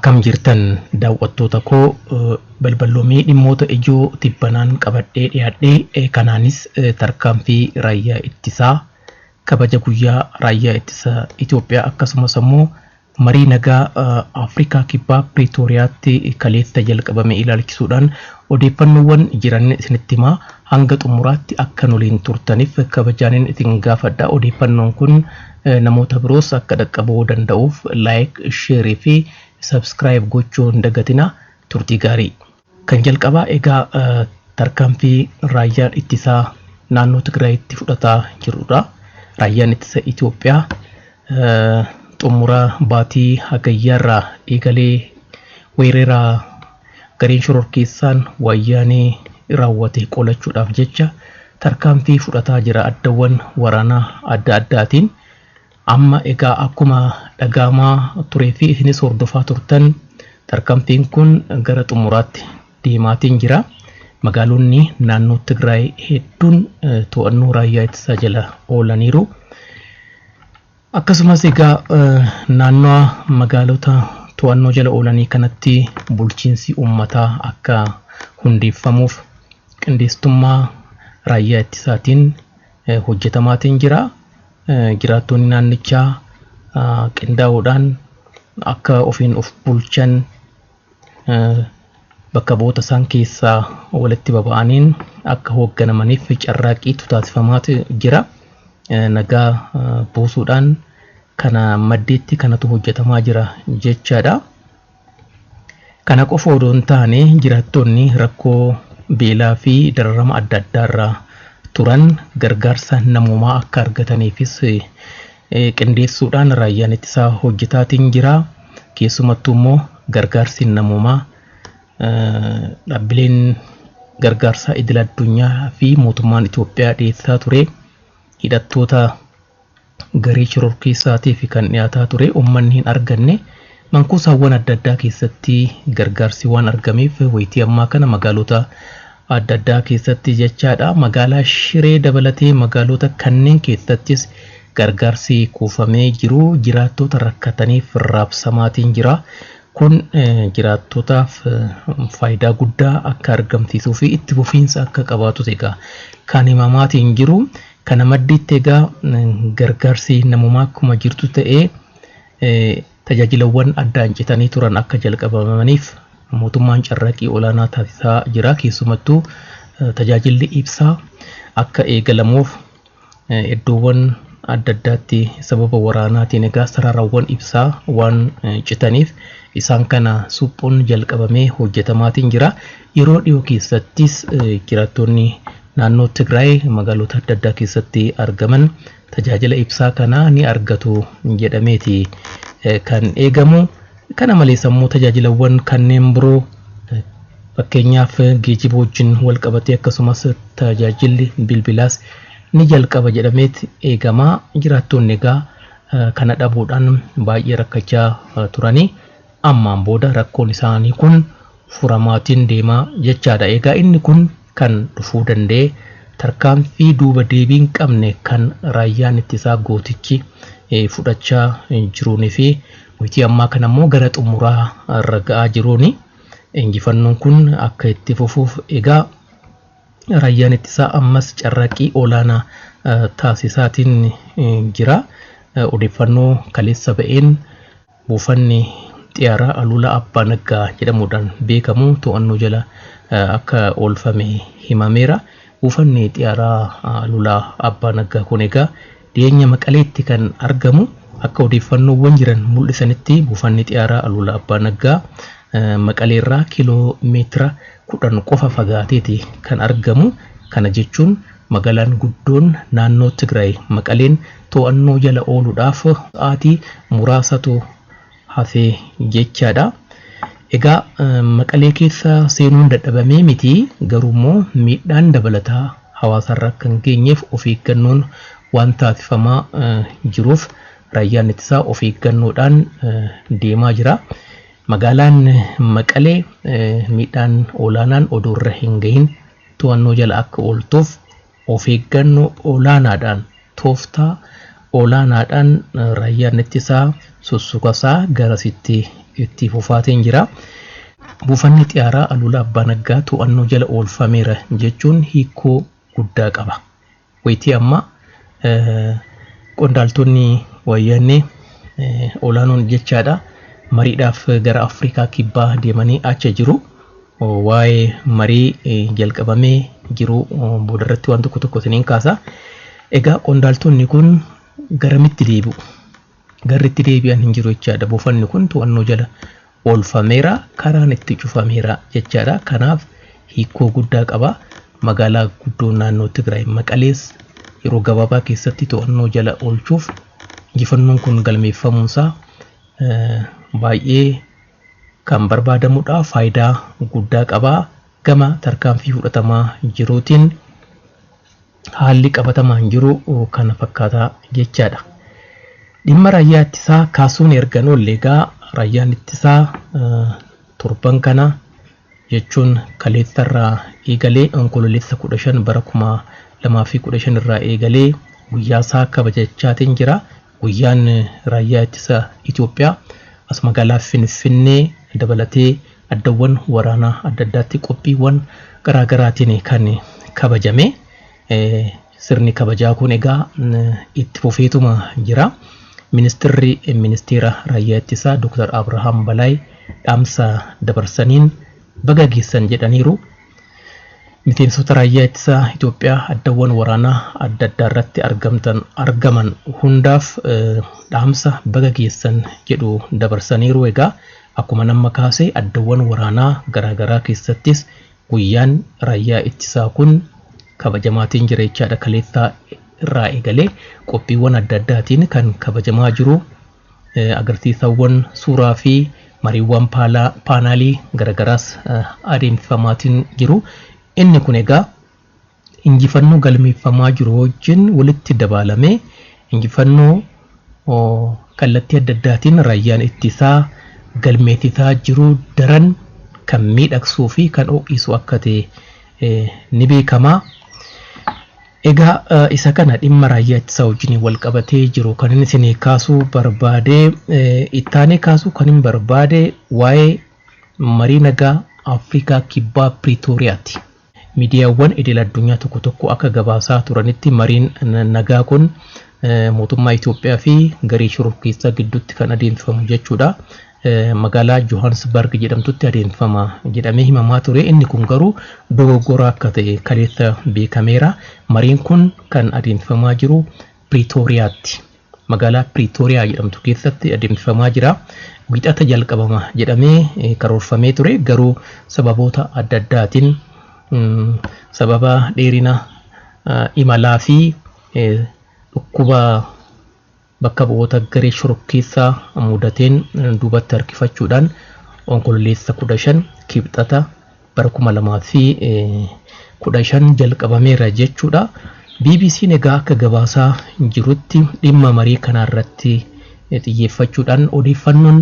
Akkam jirtan daawwattoota koo balballoomee dhimmoota ijoo tibbanaan qabadhee dhiyaadhee kanaanis tarkaanfii raayyaa ittisaa kabaja guyyaa raayyaa ittisaa Itoophiyaa akkasumas immoo marii nagaa Afrikaa kibbaa Pretooriyaatti kaleessa jalqabame ilaalchisuudhaan odeeffannoowwan jiran isinitti himaa hanga xumuraatti akka waliin turtaniif kabajaanin isin gaafadha. Odeeffannoon kun namoota biroos akka dhaqqabuu danda'uuf like, share fi subscribe gochuun dagatina. Turtii gaarii. Kan jalqabaa egaa tarkaanfii raayyaan ittisaa naannoo Tigraayitti fudhataa jirudha. Raayyaan ittisa Itoophiyaa xumura baatii hagayyaarraa eegalee weerara gareen shororkeessaan wayyaanee raawwate qolachuudhaaf jecha tarkaanfii fudhataa jira addawwan waraanaa adda addaatiin. Amma egaa akkuma dhagahamaa turee fi isinis hordofaa turtan tarkaanfiin kun gara xumuraatti deemaatiin jira. Magaalonni naannoo Tigraay hedduun to'annoo raayyaa ittisaa jala oolaniiru. Akkasumas egaa naannoo magaalota to'annoo jala oolanii kanatti bulchiinsi uummataa akka hundeeffamuuf qindeessitummaa raayyaa ittisaatiin hojjetamaatiin jira. Jiraattonni naannichaa qindaa'uudhaan akka ofiin of bulchan bakka bu'oota isaan keessaa walitti baba'aniin akka hoogganamaniif carraaqqiitu taasifamaa jira. Nagaa buusuudhaan kana maddeetti kanatu hojjetamaa jira jechaadha. Kana qofa odoo hin taane jiraattonni rakkoo beelaa fi dararama adda addaarraa turan gargaarsa namoomaa akka argataniifis qindeessuudhaan raayyaan ittisaa hojjetaatiin jira. Keessumattuu immoo gargaarsi namoomaa dhaabbileen gargaarsa idil addunyaa fi mootummaan Itoophiyaa dhiyeessaa ture hidhattoota garee shororkeessaatiif kan dhiyaataa ture uummanni hin arganne. Mankuusaawwan adda addaa keessatti gargaarsi waan argameef wayitii ammaa kana magaalota adda addaa keessatti jechaadha. Magaalaa Shiree dabalatee magaalota kanneen keessattis gargaarsi kuufamee jiru. Jiraattota rakkataniif raabsamaatiin jira. Kun jiraattotaaf faayidaa guddaa akka argamsiisuu fi itti fufiinsa akka qabaatu egaa kan himamaatiin jiru. Kana maddiitti egaa gargaarsi namoomaa akkuma jirtu ta'ee tajaajilawwan addaan citanii turan akka jalqabamaniif mootummaan carraaqqii olaanaa taasisaa jira. Keessumattuu tajaajilli ibsaa akka eegalamuuf iddoowwan adda addaatti sababa waraanaatiin egaa sararaawwan ibsaa waan citaniif isaan kana suphuun jalqabamee hojjetamaatiin jira. Yeroo dhiyoo keessattis jiraattonni naannoo Tigraay magaalota adda addaa keessatti argaman tajaajila ibsaa kana ni argatu jedhameeti kan eegamu. Kana malees immoo tajaajilawwan kanneen biroo fakkeenyaaf geejjiba wajjin wal qabatee akkasumas tajaajilli bilbilaas ni jalqaba jedhameeti eegama. Jiraattonni egaa kana dhabuudhaan baay'ee rakkachaa turanii ammaan booda rakkoon isaanii kun furamaatiin deemaa jechaadha. Egaa inni kun kan dhufuu danda'e tarkaanfii duuba deebii hin qabne kan raayyaan ittisaa gootichi fudhachaa jiruunii fi wayitii ammaa kana immoo gara xumuraa irra ga'aa jiruuni. Injifannoon kun akka itti fufuuf egaa raayyaan ittisaa ammas carraaqqii olaanaa taasisaatiin jira. Odeeffannoo kaleessa ba'een buufanni xiyyaaraa Alula Abbaa Naggaa jedhamuudhaan beekamu to'annoo jala akka oolfame himameera. Buufanni xiyyaaraa Alula Abbaa Naggaa kun egaa dhiyeenya Maqaleetti kan argamu. Akka odeeffannoowwan jiran mul'isanitti buufanni xiyyaaraa Alula Abbaa Naggaa Maqaleerraa kiiloomeetira 10 qofa fagaateeti kan argamu. Kana jechuun magaalaan guddoon naannoo Tigraay Maqaleen to'annoo jala ooluudhaaf sa'aatii muraasatu hafee jechaadha. Egaa Maqalee keessa seenuun dadhabamee miti, garuu immoo miidhaan dabalataa hawaasarra kan geenyeef of eeggannoon waan taasifamaa jiruuf raayyaan ittisaa of eeggannoodhaan deemaa jira. Magaalaan Maqalee miidhaan olaanaan oduurra hin gahin to'annoo jala akka ooltuuf of eeggannoo olaanaadhaan tooftaa olaanaadhaan raayyaan ittisaa sussukasaa garasitti itti fufaateen jira. Buufanni xiyyaaraa Aluulaa Abbaa Naggaa to'annoo jala oolfameera jechuun hiikoo guddaa qaba. Wayitii amma qondaaltonni wayyaanee olaanoon jechaadha mariidhaaf gara Afrikaa kibbaa deemanii achi jiru. Waa'ee marii jalqabamee jiru boodarratti waan tokko isiniin kaasa. Egaa qondaaltonni kun garamitti deebi'u? Garritti deebi'an hin jiru jechaadha. Buufanni kun to'annoo jala oolfameera, karaan itti cufameera jechaadha. Kanaaf hiikoo guddaa qaba. Magaalaa guddoo naannoo Tigraay Maqalees yeroo gabaabaa keessatti to'annoo jala oolchuuf injifannoon kun galmeeffamuunsaa baay'ee kan barbaadamudha. Faayidaa guddaa qaba. Gama tarkaanfii fudhatamaa jiruutiin haalli qabatamaan jiru kana fakkaataa jechaadha. Dhimma raayyaa ittisaa kaasuun ergan olleegaa raayyaan ittisaa torban kana jechuun kaleessarraa eegalee onkololeessa 15 bara 2015 irraa eegalee guyyaa isaa kabajachaatiin jira. Guyyaan raayyaa ittisaa Itoophiyaa as magaalaa Finfinnee dabalatee addawwan waraanaa adda addaatti qophiiwwan garaagaraatiin kan kabajame. Sirni kabajaa kun egaa itti fufeetuma jira. Ministeera raayyaa ittisaa Dr. Abrahaam Balaay dhaamsa dabarsaniin baga geessan jedhaniiru. Miseensota raayyaa ittisaa Itoophiyaa addawwan waraanaa adda addaa irratti argaman hundaaf dhaamsa baga geessan jedhu dabarsaniiru. Egaa akkuma nama kaasee addawwan waraanaa garaagaraa keessattis guyyaan raayyaa ittisaa kun kabajamaatiin jira jechaadha. Kaleessaa irraa eegalee qophiiwwan adda addaatiin kan kabajamaa jiru. Agarsiisawwan suuraa fi mariiwwan paanaalii garaagaraas adeemsifamaatiin jiru. Inni kun egaa injifannoo galmeeffamaa jiru wajjin walitti dabalamee injifannoo kallattii adda addaatiin raayyaan ittisaa galmeessisaa jiru daran kan miidhagsuu fi kan ho'isu akka ta'e ni beekama. Egaa isa kana dhimma raayyaa ittisaa wajjin wal qabatee jiru kan inni isin kaasuu barbaade ittaanee kaasuu kan hin barbaade waa'ee marii nagaa Afrikaa kibbaa Pretooriyaati. Miidiyaawwan idil addunyaa tokko akka gabaasaa turanitti mariin nagaa kun mootummaa Itoophiyaa fi garee shororkeessaa gidduutti kan adeemsifamu jechuudha. Magaalaa Johannesburg jedhamtutti adeemsifama jedhamee himamaa ture. Inni kun garuu dogoggora akka ta'e kaleessa beekameera. Mariin kun kan adeemsifamaa jiru Pretooriyaatti. Magaalaa Pretooriyaa jedhamtu keessatti adeemsifamaa jira. Wixata jalqabama jedhamee karoorfamee ture. Garuu sababoota adda addaatiin sababa dheerina imalaa fi dhukkuba bakka bu'oota garee shororkeessaa mudateen duubatti harkifachuudhaan onkololeessa 15 kibxata bara 2015 jalqabameera jechuudha. BBC'n egaa akka gabaasaa jirutti dhimma marii kanarratti xiyyeeffachuudhaan odeeffannoon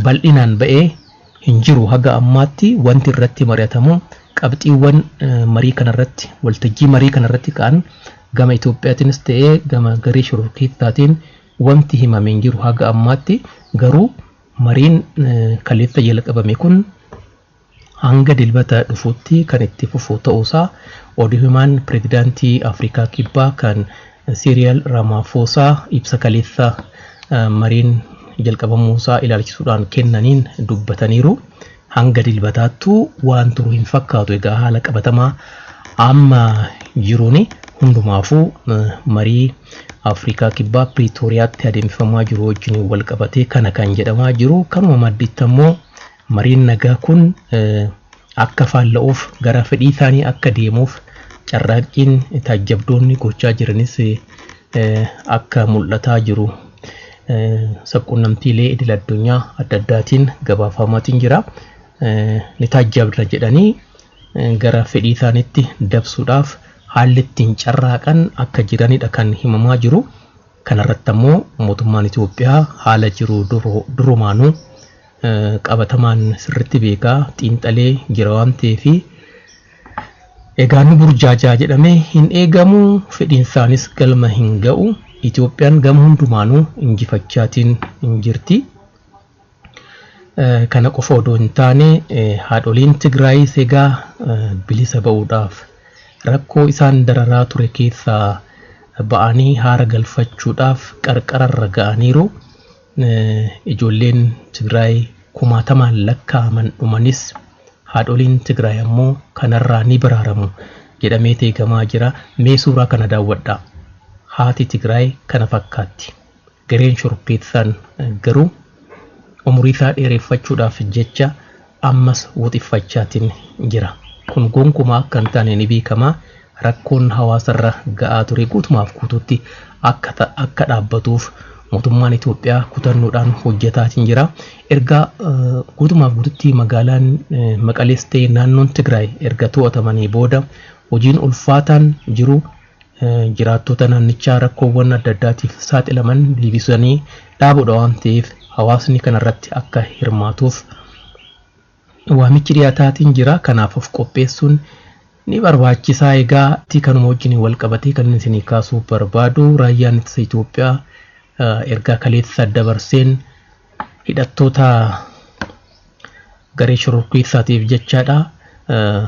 bal'inaan ba'ee hin jiru. Haga ammaatti wanti irratti mari'atamu qabxiiwwan marii kanarratti waltajjii marii kanarratti ka'an gama Itoophiyaatiinis ta'ee gama garee shororkeessaatiin wanti himameen jiru haga ammaatti. Garuu mariin kaleessa jalqabame kun hanga dilbata dhufuutti kan itti fufu ta'uusaa odeeffamaan pirezidaantii Afrikaa Kibbaa kan Cyril Ramaphosa ibsa kaleessa mariin jalqabamuusaa ilaalchisuudhaan kennaniin dubbataniiru. Hanga dilbataattuu waan turu hin fakkaatu. Egaa haala qabatamaa amma jiruuni hundumaafuu marii Afrikaa Kibbaa Pretooriyaatti adeemsifamaa jiru wajjin wal qabatee kana kan jedhamaa jiru. Kanuma madditti ammoo mariin nagaa kun akka faalla'uuf gara fedhii isaanii akka deemuuf carraaqqiin taajjabdoonni gochaa jiranis akka mul'ataa jiru. Sabquunnamtiilee idil addunyaa adda addaatiin gabaafamaatiin jira. Ni taajjabna jedhanii gara fedhii isaaniitti dabsuudhaaf haalli ittiin carraaqan akka jiranidha kan himamaa jiru. Kanarratti ammoo mootummaan Itoophiyaa haala jiru durumaanuu qabatamaan sirriitti beekaa xiinxalee jira waan ta'eef egaa nu burjaajaa jedhamee hin eegamu. Fedhiin isaanis galma hin ga'u. Itoophiyaan gama hundumaanuu injifachaatiin hin jirti. kana qofa odoo hin taane haadholiin Tigraay egaa bilisa ba'uudhaaf rakkoo isaan dararaa ture keessaa ba'anii haara galfachuudhaaf qarqararra ga'aniiru. Ijoolleen Tigraay kumaatamaan lakkaa'aman dhumanis haadholiin Tigraay ammoo kanarraa ni baraaramu jedhamee eegamaa jira. Mee suuraa kana daawwadhaa. Haati Tigraay kana fakkaatti. Gareen shororkeessaan garuu umurii isaa dheereffachuudhaaf jecha ammas wuxiffachaatiin jira. Kun gonkumaa akka hin taane ni beekama. Rakkoon hawaasarra ga'aa ture guutumaaf guutuutti akka dhaabbatuuf mootummaan Itoophiyaa kutannoodhaan hojjetaatiin jira. Erga guutumaaf guutuutti magaalaan Maqalees ta'e naannoon Tigraay erga to'atamanii booda hojiin ulfaataan jiru jiraattota naannichaa rakkoowwan adda addaatiif saaxilaman deebisanii dhaabuudha waan ta'eef hawaasni kanarratti akka hirmaatuuf waamichi dhiyaataatiin jira. Kanaaf of qopheessuun ni barbaachisaa. Egaa kanuma wajjin wal qabatee kan isin kaasuu barbaadu raayyaan ittisa Itoophiyaa erga kaleessa dabarseen hidhattoota garee shororkeessaatiif jechaadha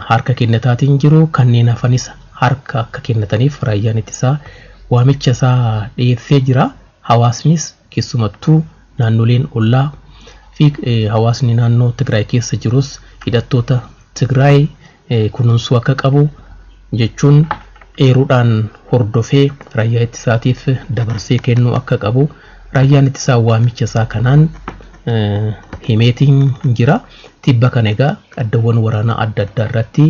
harka kennataatiin jiru. Kanneen hafanis harka akka kennataniif raayyaan ittisaa waamicha isaa dhiyeessee jira. Hawaasnis keessumattuu naannoleen ollaa fi hawaasni naannoo Tigraay keessa jirus hidhattoota Tigraay kunuunsuu akka qabu jechuun eeruudhaan hordofee raayyaa ittisaatiif dabarsee kennuu akka qabu raayyaan ittisaa waamicha isaa kanaan himeetiin jira. Tibba kana egaa addawwan waraanaa adda addaa irratti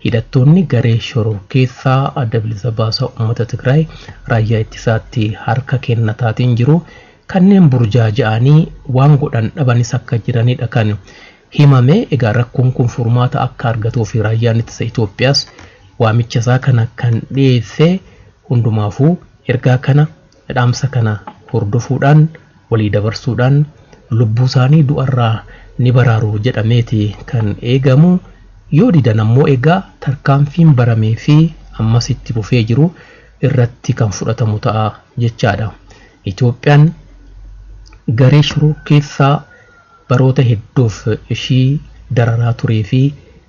hidhattoonni garee shororkeessaa adda bilisa baasaa uummata Tigraay raayyaa ittisaatti harka kennataatiin jiru. Kanneen burjaaja'anii waan godhan dhabanis akka jiranidha kan himame. Egaa rakkoon kun furmaata akka argatuu fi raayyaan ittisa Itoophiyaas waamicha isaa kana kan dhiyeesse hundumaafuu ergaa kana dhaamsa kana hordofuudhaan walii dabarsuudhaan lubbuu isaanii du'arraa ni baraaru jedhameeti kan eegamu. Yoo didan ammoo egaa tarkaanfiin baramee fi ammas itti fufee jiru irratti kan fudhatamu ta'a jechaadha. Itoophiyaan garee shororkeessaa baroota hedduuf ishii dararaa turee fi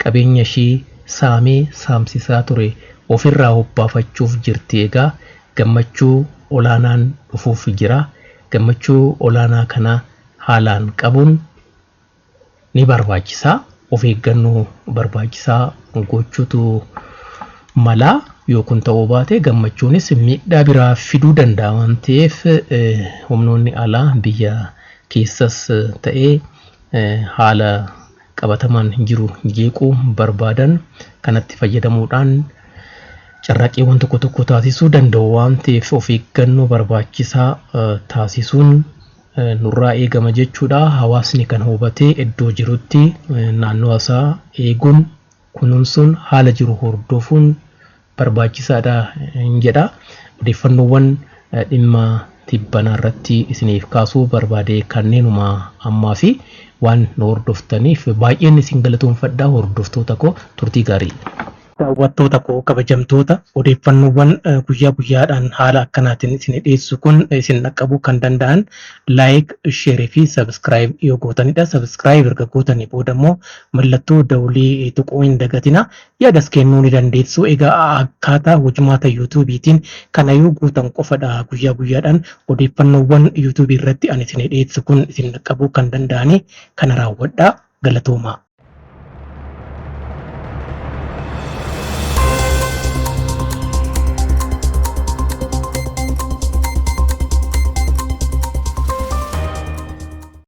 qabeenya ishii saamee saamsisaa ture ofirraa hobbaafachuuf jirti. Egaa gammachuu olaanaan dhufuuf jira. Gammachuu olaanaa kana haalaan qabuun ni barbaachisaa. Of eeggannoo barbaachisaa gochuutu mala. Yoo kun ta'uu baate gammachuunis miidhaa biraa fiduu danda'a waan ta'eef humnoonni alaa biyya keessas ta'ee haala qabatamaan jiru jeequu barbaadan kanatti fayyadamuudhaan carraaqiiwwan tokko tokko taasisuu danda'u waan ta'eef of eeggannoo barbaachisaa taasisuun nurraa eegama jechuudha. Hawaasni kan hubatee iddoo jirutti naannoo isaa eeguun kunuunsuun haala jiru hordofuun barbaachisaadha jedha. Odeeffannoowwan dhimma tibbanaa irratti isiniif kaasuu barbaade kanneenuma ammaa fi waan nu hordoftaniif baay'een isin galatoomfadha. Hordoftoota koo turtii gaarii. Daawwattoota koo kabajamtoota odeeffannoowwan guyyaa guyyaadhaan haala akkanaatiin isin dhiyeessu kun isin dhaqqabuu kan danda'an laayik, sheerii fi sabskiraayib yoo gootanidha. Sabskiraayib erga gootanii booda immoo mallattoo dawlii tuquu hin dagatina. Yaadas kennuu ni dandeessu. Egaa akkaataa hojimaata yuutuubiitiin kana yoo gootan qofadha guyyaa guyyaadhaan odeeffannoowwan yuutuubii irratti ani isin dhiyeessu kun isin dhaqqabuu kan danda'ani. Kana raawwadhaa. Galatoomaa.